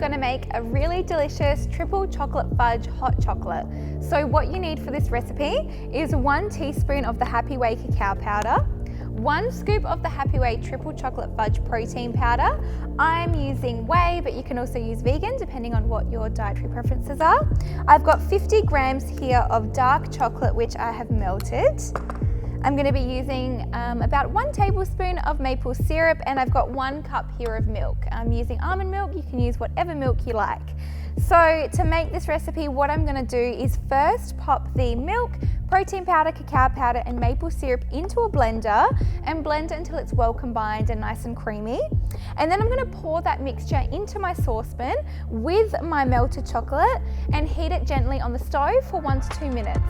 going to make a really delicious triple chocolate fudge hot chocolate. So what you need for this recipe is 1 teaspoon of the Happy Way cacao powder, 1 scoop of the Happy Way triple chocolate fudge protein powder. I'm using whey, but you can also use vegan depending on what your dietary preferences are. I've got 50 grams here of dark chocolate which I have melted. I'm going to be using about 1 tablespoon of maple syrup, and I've got 1 cup here of milk. I'm using almond milk. You can use whatever milk you like. So to make this recipe, what I'm going to do is first pop the milk, protein powder, cacao powder and maple syrup into a blender and blend it until it's well combined and nice and creamy. And then I'm going to pour that mixture into my saucepan with my melted chocolate and heat it gently on the stove for 1 to 2 minutes.